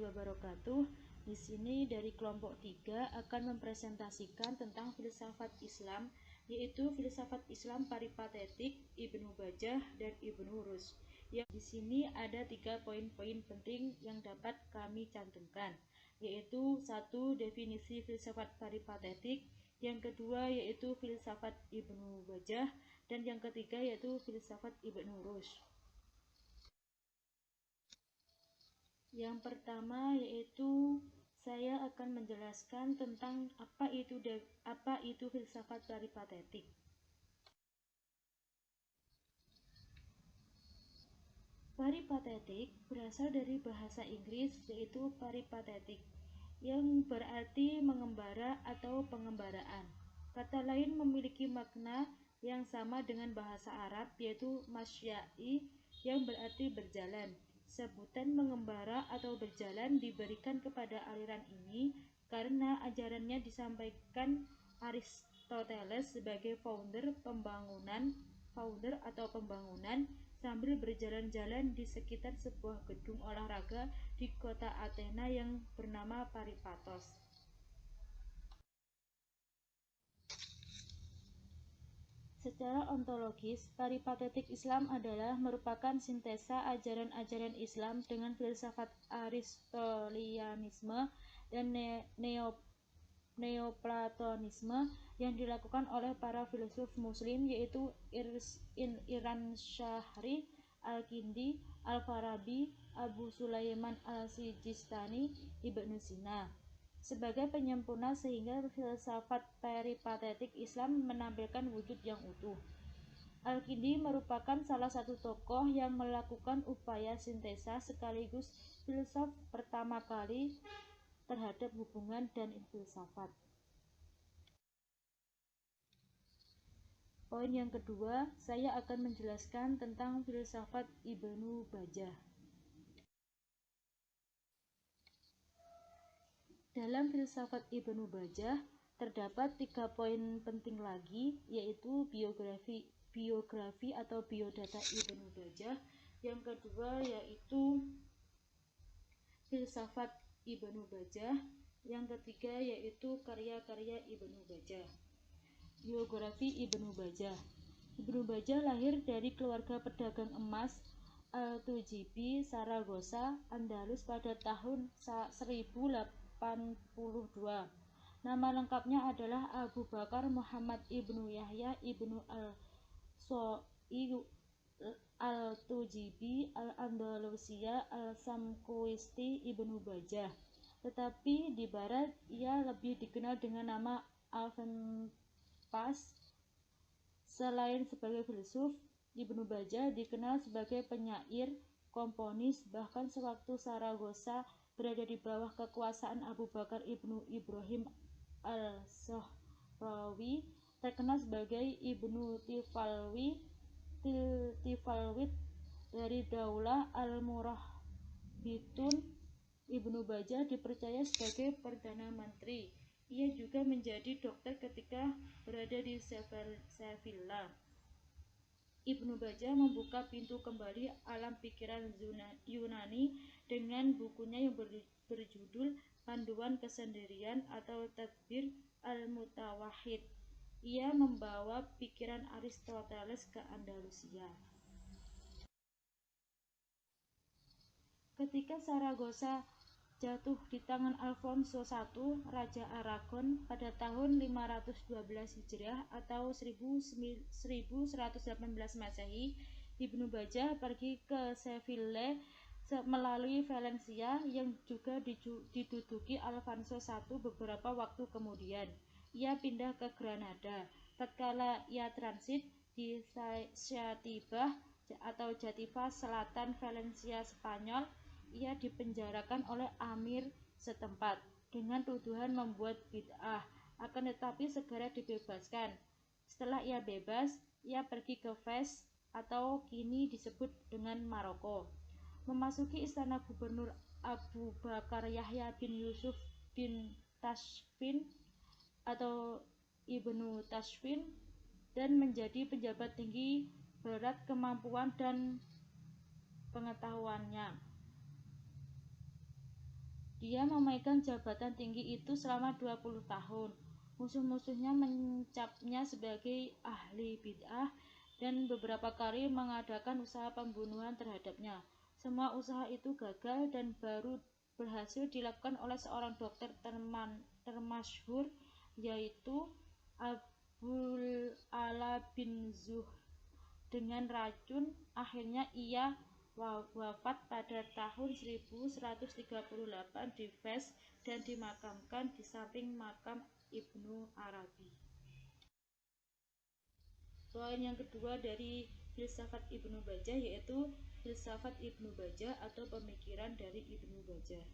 wabarakatuh. Di sini dari kelompok 3 akan mempresentasikan tentang filsafat Islam, yaitu filsafat Islam peripatetik Ibnu Bajjah dan Ibnu Rushd. Di sini ada 3 poin-poin penting yang dapat kami cantumkan, yaitu 1. Definisi filsafat peripatetik, yang kedua yaitu filsafat Ibnu Bajjah, dan yang ketiga yaitu filsafat Ibnu Rushd. Yang pertama yaitu saya akan menjelaskan tentang apa itu filsafat peripatetik. Peripatetik berasal dari bahasa Inggris yaitu peripatetic, yang berarti mengembara atau pengembaraan. Kata lain memiliki makna yang sama dengan bahasa Arab yaitu masya'i, yang berarti berjalan. Sebutan mengembara atau berjalan diberikan kepada aliran ini karena ajarannya disampaikan Aristoteles sebagai founder atau pembangunan sambil berjalan-jalan di sekitar sebuah gedung olahraga di kota Athena yang bernama Peripatos. Secara ontologis, peripatetik Islam adalah merupakan sintesa ajaran-ajaran Islam dengan filsafat Aristotelianisme dan Neoplatonisme yang dilakukan oleh para filsuf Muslim, yaitu Iranshahrī, Al-Kindi, Al-Farabi, Abu Sulaiman Al-Sijistani, Ibnu Sina sebagai penyempurna, sehingga filsafat peripatetik Islam menampilkan wujud yang utuh. Al-Kindi merupakan salah satu tokoh yang melakukan upaya sintesa sekaligus filsuf pertama kali terhadap hubungan dan filsafat. Poin yang kedua, saya akan menjelaskan tentang filsafat Ibnu Bajjah. Dalam filsafat Ibnu Bajjah terdapat 3 poin penting lagi, yaitu biografi atau biodata Ibnu Bajjah. Yang kedua yaitu filsafat Ibnu Bajjah. Yang ketiga yaitu karya-karya Ibnu Bajjah. Biografi Ibnu Bajjah. Ibnu Bajjah lahir dari keluarga pedagang emas Al-Tujibi, Saragossa, Andalus pada tahun 1082. Nama lengkapnya adalah Abu Bakar Muhammad Ibnu Yahya Ibnu Al-So'i Al-Tujibi Al-Andalusia Al-Samkuisti Ibnu Bajjah. Tetapi di barat ia lebih dikenal dengan nama Al-Fenpas. Selain sebagai filsuf, Ibnu Bajjah dikenal sebagai penyair, komponis, bahkan sewaktu Saragossa berada di bawah kekuasaan Abu Bakar Ibnu Ibrahim Al-Zahrawi, terkenal sebagai Ibnu Tifalwit dari Daulah Al-Murabitun. Ibnu Bajjah dipercaya sebagai Perdana Menteri. Ia juga menjadi dokter ketika berada di Sevilla. Ibnu Bajjah membuka pintu kembali alam pikiran Yunani dengan bukunya yang berjudul Panduan Kesendirian atau Tadbir Al-Mutawahhid. Ia membawa pikiran Aristoteles ke Andalusia. Ketika Saragossa jatuh di tangan Alfonso I, Raja Aragon, pada tahun 512 Hijriah atau 1118 Masehi, Ibnu Bajjah pergi ke Seville melalui Valencia yang juga diduduki Alfonso I. Beberapa waktu kemudian, ia pindah ke Granada. Tatkala ia transit di Ceuta atau Jativa, selatan Valencia, Spanyol, ia dipenjarakan oleh amir setempat dengan tuduhan membuat bid'ah, akan tetapi segera dibebaskan. Setelah ia bebas, ia pergi ke Fez atau kini disebut dengan Maroko, memasuki istana gubernur Abu Bakar Yahya bin Yusuf bin Tashfin atau Ibnu Tashfin, dan menjadi pejabat tinggi berat kemampuan dan pengetahuannya. Dia memegang jabatan tinggi itu selama 20 tahun. Musuh-musuhnya mencapnya sebagai ahli bid'ah dan beberapa kali mengadakan usaha pembunuhan terhadapnya. Semua usaha itu gagal dan baru berhasil dilakukan oleh seorang dokter termasyhur, yaitu Abul Ala bin Zuh dengan racun. Akhirnya ia wafat pada tahun 1138 di Fes dan dimakamkan di samping makam Ibnu Arabi. Poin yang kedua dari filsafat Ibnu Bajjah yaitu filsafat Ibnu Bajjah atau pemikiran dari Ibnu Bajjah.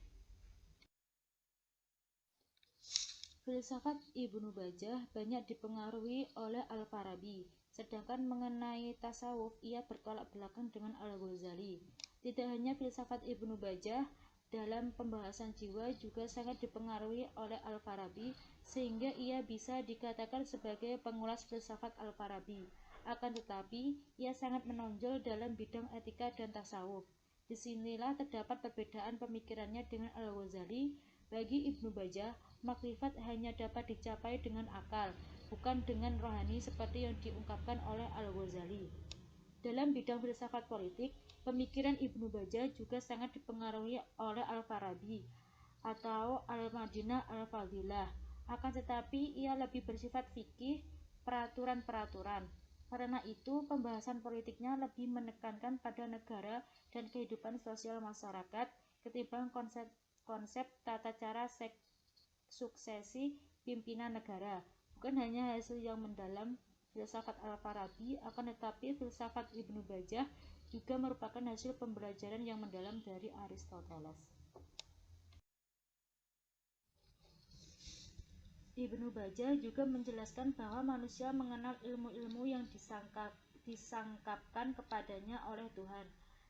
Filsafat Ibnu Bajjah banyak dipengaruhi oleh Al-Farabi, sedangkan mengenai tasawuf ia bertolak belakang dengan Al-Ghazali. Tidak hanya filsafat Ibnu Bajjah, dalam pembahasan jiwa juga sangat dipengaruhi oleh Al-Farabi, sehingga ia bisa dikatakan sebagai pengulas filsafat Al-Farabi. Akan tetapi, ia sangat menonjol dalam bidang etika dan tasawuf. Disinilah terdapat perbedaan pemikirannya dengan Al-Ghazali. Bagi Ibnu Bajjah, makrifat hanya dapat dicapai dengan akal, bukan dengan rohani seperti yang diungkapkan oleh Al-Ghazali. Dalam bidang filsafat politik, pemikiran Ibnu Bajjah juga sangat dipengaruhi oleh Al-Farabi atau Al-Madinah Al-Fadilah. Akan tetapi, ia lebih bersifat fikih, peraturan-peraturan. Karena itu, pembahasan politiknya lebih menekankan pada negara dan kehidupan sosial masyarakat ketimbang konsep tata cara suksesi pimpinan negara. Bukan hanya hasil yang mendalam filsafat Al-Farabi, akan tetapi filsafat Ibnu Bajjah juga merupakan hasil pembelajaran yang mendalam dari Aristoteles. Ibnu Bajjah juga menjelaskan bahwa manusia mengenal ilmu-ilmu yang disangkapkan kepadanya oleh Tuhan.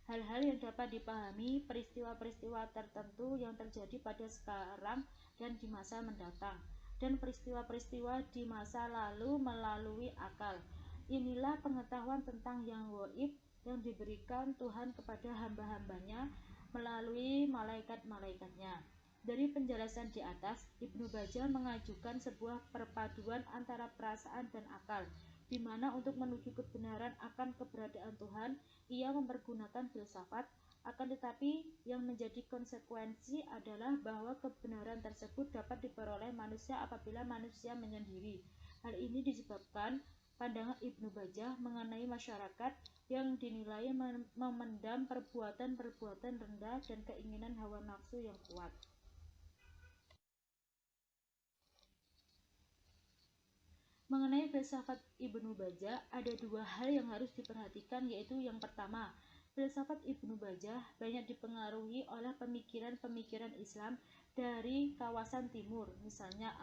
Hal-hal yang dapat dipahami, peristiwa-peristiwa tertentu yang terjadi pada sekarang dan di masa mendatang, dan peristiwa-peristiwa di masa lalu melalui akal. Inilah pengetahuan tentang yang gaib yang diberikan Tuhan kepada hamba-hambanya melalui malaikat-malaikatnya. Dari penjelasan di atas, Ibnu Bajjah mengajukan sebuah perpaduan antara perasaan dan akal, di mana untuk menuju kebenaran akan keberadaan Tuhan, ia mempergunakan filsafat. Akan tetapi, yang menjadi konsekuensi adalah bahwa kebenaran tersebut dapat diperoleh manusia apabila manusia menyendiri. Hal ini disebabkan pandangan Ibnu Bajjah mengenai masyarakat yang dinilai memendam perbuatan-perbuatan rendah dan keinginan hawa nafsu yang kuat. Mengenai filsafat Ibnu Bajjah, ada dua hal yang harus diperhatikan, yaitu yang pertama, filsafat Ibnu Bajjah banyak dipengaruhi oleh pemikiran-pemikiran Islam dari kawasan timur, misalnya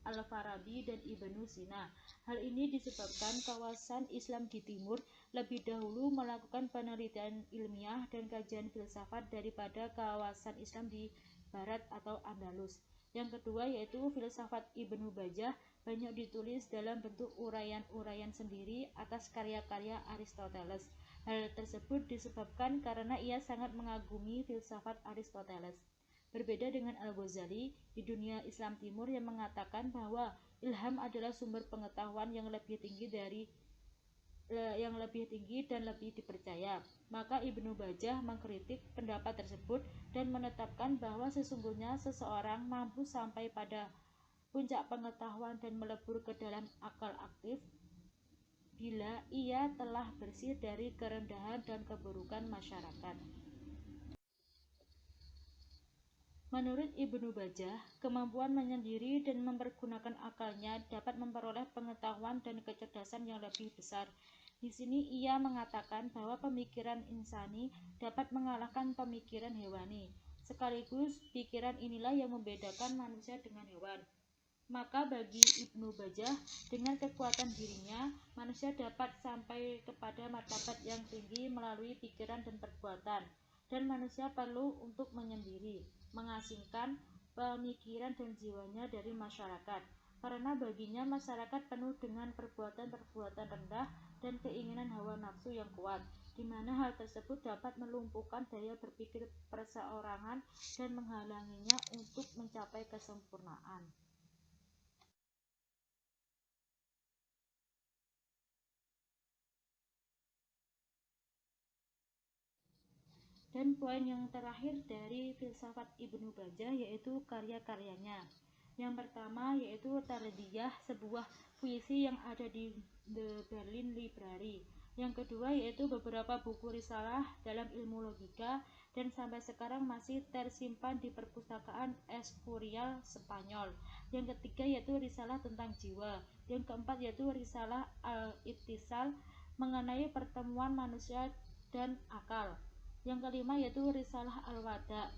Al-Farabi dan Ibnu Sina. Hal ini disebabkan kawasan Islam di timur lebih dahulu melakukan penelitian ilmiah dan kajian filsafat daripada kawasan Islam di barat atau Andalus. Yang kedua yaitu filsafat Ibnu Bajjah banyak ditulis dalam bentuk uraian-uraian sendiri atas karya-karya Aristoteles. Hal tersebut disebabkan karena ia sangat mengagumi filsafat Aristoteles. Berbeda dengan Al-Ghazali di dunia Islam Timur yang mengatakan bahwa ilham adalah sumber pengetahuan yang lebih tinggi dan lebih dipercaya. Maka Ibnu Bajjah mengkritik pendapat tersebut dan menetapkan bahwa sesungguhnya seseorang mampu sampai pada puncak pengetahuan dan melebur ke dalam akal aktif bila ia telah bersih dari kerendahan dan keburukan masyarakat. Menurut Ibnu Bajjah, kemampuan menyendiri dan mempergunakan akalnya dapat memperoleh pengetahuan dan kecerdasan yang lebih besar. Di sini ia mengatakan bahwa pemikiran insani dapat mengalahkan pemikiran hewani. Sekaligus pikiran inilah yang membedakan manusia dengan hewan. Maka bagi Ibnu Bajjah, dengan kekuatan dirinya, manusia dapat sampai kepada martabat yang tinggi melalui pikiran dan perbuatan. Dan manusia perlu untuk menyendiri, mengasingkan pemikiran dan jiwanya dari masyarakat. Karena baginya masyarakat penuh dengan perbuatan-perbuatan rendah dan keinginan hawa nafsu yang kuat. di mana hal tersebut dapat melumpuhkan daya berpikir perseorangan dan menghalanginya untuk mencapai kesempurnaan. Dan poin yang terakhir dari filsafat Ibnu Bajjah yaitu karya-karyanya. Yang pertama yaitu Tardiyah, sebuah puisi yang ada di The Berlin Library. Yang kedua yaitu beberapa buku risalah dalam ilmu logika dan sampai sekarang masih tersimpan di perpustakaan Escurial Spanyol. Yang ketiga yaitu risalah tentang jiwa. Yang keempat yaitu risalah Al-Ittisal mengenai pertemuan manusia dan akal. Yang kelima yaitu risalah Al-Wada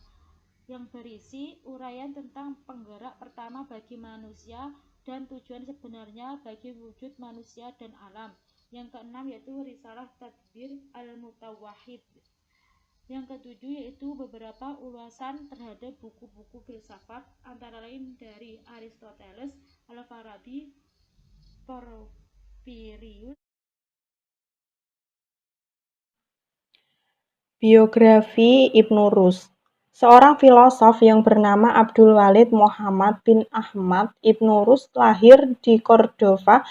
yang berisi uraian tentang penggerak pertama bagi manusia dan tujuan sebenarnya bagi wujud manusia dan alam. Yang keenam yaitu risalah Tadbir Al-Mutawahhid. Yang ketujuh yaitu beberapa ulasan terhadap buku-buku filsafat antara lain dari Aristoteles, Al-Farabi, Porphyrius. Biografi Ibnu Rus. Seorang filosof yang bernama Abdul Walid Muhammad bin Ahmad Ibnu Rus lahir di Cordova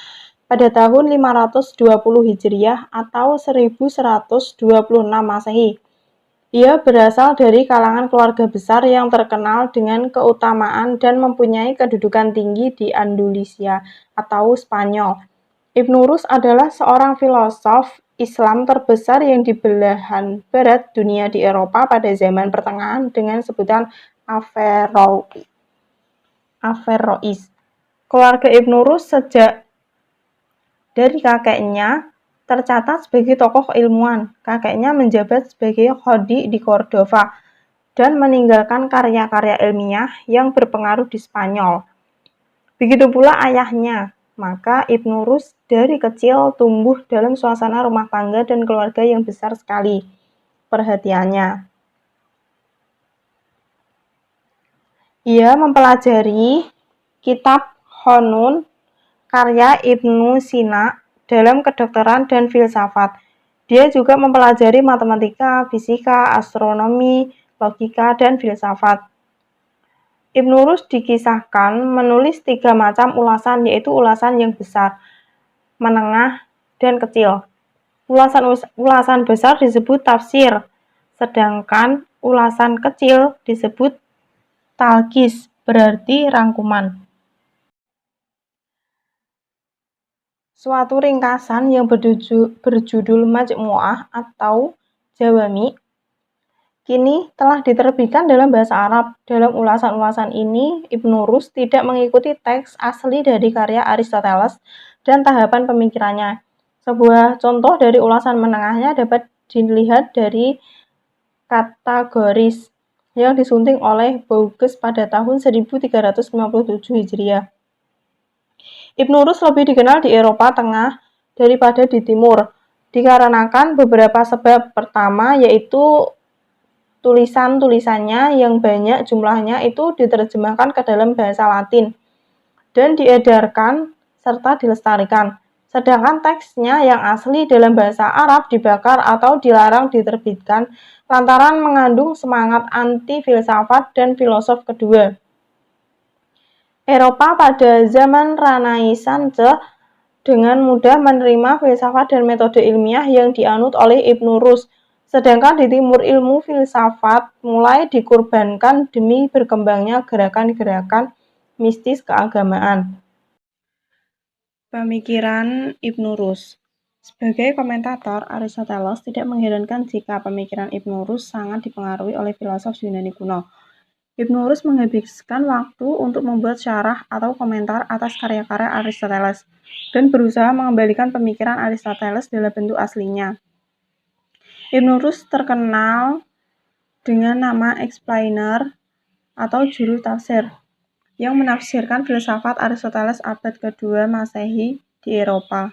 pada tahun 520 Hijriah atau 1126 Masehi. Ia berasal dari kalangan keluarga besar yang terkenal dengan keutamaan dan mempunyai kedudukan tinggi di Andalusia atau Spanyol. Ibnu Rus adalah seorang filosof Islam terbesar yang di belahan barat dunia di Eropa pada zaman pertengahan dengan sebutan Averrois. Keluarga Ibnu Rus sejak dari kakeknya tercatat sebagai tokoh ilmuwan. Kakeknya menjabat sebagai qadhi di Cordova dan meninggalkan karya-karya ilmiah yang berpengaruh di Spanyol. Begitu pula ayahnya. Maka Ibnu Rus dari kecil tumbuh dalam suasana rumah tangga dan keluarga yang besar sekali perhatiannya. Ia mempelajari kitab Qanun karya Ibnu Sina dalam kedokteran dan filsafat. Dia juga mempelajari matematika, fisika, astronomi, logika, dan filsafat. Ibnu Rus dikisahkan menulis 3 macam ulasan, yaitu ulasan yang besar, menengah, dan kecil. Ulasan besar disebut tafsir, sedangkan ulasan kecil disebut talqis, berarti rangkuman. Suatu ringkasan yang berjudul Majmu'ah atau Jawami kini telah diterbitkan dalam bahasa Arab. Dalam ulasan-ulasan ini, Ibnu Rus tidak mengikuti teks asli dari karya Aristoteles dan tahapan pemikirannya. Sebuah contoh dari ulasan menengahnya dapat dilihat dari Kategoris yang disunting oleh Bourges pada tahun 1357 Hijriah. Ibnu Rus lebih dikenal di Eropa Tengah daripada di Timur, dikarenakan beberapa sebab. Pertama, yaitu tulisan-tulisannya yang banyak jumlahnya itu diterjemahkan ke dalam bahasa Latin dan diedarkan serta dilestarikan. Sedangkan teksnya yang asli dalam bahasa Arab dibakar atau dilarang diterbitkan lantaran mengandung semangat anti-filsafat dan filosof kedua. Eropa pada zaman Renaissance dengan mudah menerima filsafat dan metode ilmiah yang dianut oleh Ibnu Rus. Sedangkan di timur ilmu filsafat mulai dikorbankan demi berkembangnya gerakan-gerakan mistis keagamaan. Pemikiran Ibnu Rus. Sebagai komentator, Aristoteles tidak mengherankan jika pemikiran Ibnu Rus sangat dipengaruhi oleh filosof Yunani kuno. Ibnu Rus menghabiskan waktu untuk membuat syarah atau komentar atas karya-karya Aristoteles dan berusaha mengembalikan pemikiran Aristoteles dalam bentuk aslinya. Ibnu Rus terkenal dengan nama explainer atau juru tafsir yang menafsirkan filsafat Aristoteles abad kedua Masehi di Eropa.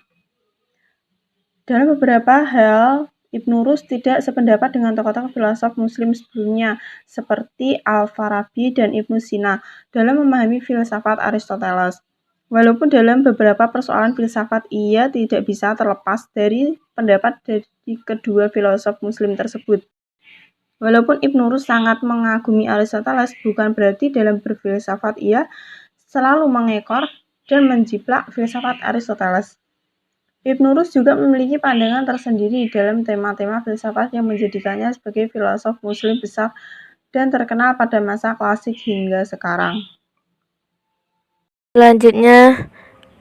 Dalam beberapa hal, Ibnu Rus tidak sependapat dengan tokoh-tokoh filosof Muslim sebelumnya seperti Al-Farabi dan Ibnu Sina dalam memahami filsafat Aristoteles. Walaupun dalam beberapa persoalan filsafat ia tidak bisa terlepas dari pendapat dari kedua filosof muslim tersebut. Walaupun Ibnu Rus sangat mengagumi Aristoteles, bukan berarti dalam berfilsafat ia selalu mengekor dan menjiplak filsafat Aristoteles. Ibnu Rus juga memiliki pandangan tersendiri dalam tema-tema filsafat yang menjadikannya sebagai filosof muslim besar dan terkenal pada masa klasik hingga sekarang. Selanjutnya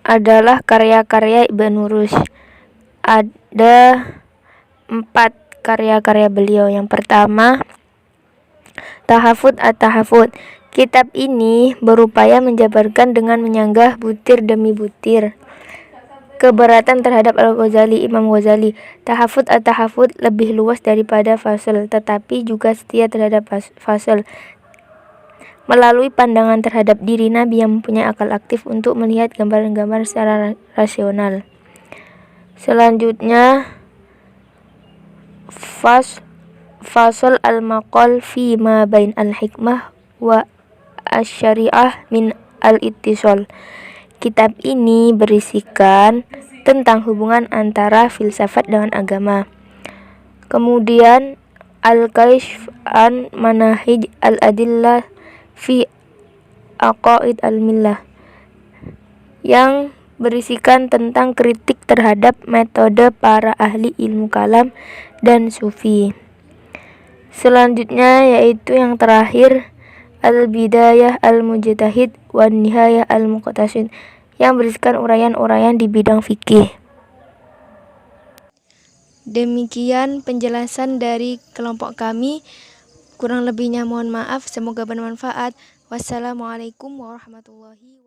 adalah karya-karya Ibnu Rus. Ada 4 karya-karya beliau. Yang pertama, Tahafut at-Tahafut. Kitab ini berupaya menjabarkan dengan menyanggah butir demi butir keberatan terhadap Al-Ghazali, Imam Ghazali. Tahafut at-Tahafut lebih luas daripada Fasl, tetapi juga setia terhadap Fasl. Melalui pandangan terhadap diri Nabi yang mempunyai akal aktif untuk melihat gambaran-gambaran secara rasional. Selanjutnya, Fasl al-Maqal fi ma bain al-hikmah wa asy-syari'ah min al-ittisal. Kitab ini berisikan tentang hubungan antara filsafat dengan agama. Kemudian Al-Kasyf an Manahij al-Adillah fi Aqaid al-Millah, yang berisikan tentang kritik terhadap metode para ahli ilmu kalam dan sufi. Selanjutnya yaitu yang terakhir, Al-Bidayah al-Mujtahid wan Nihayah al-Muqtasid, yang berisikan uraian-uraian di bidang fikih. Demikian penjelasan dari kelompok kami. Kurang lebihnya mohon maaf, semoga bermanfaat. Wassalamualaikum warahmatullahi wabarakatuh.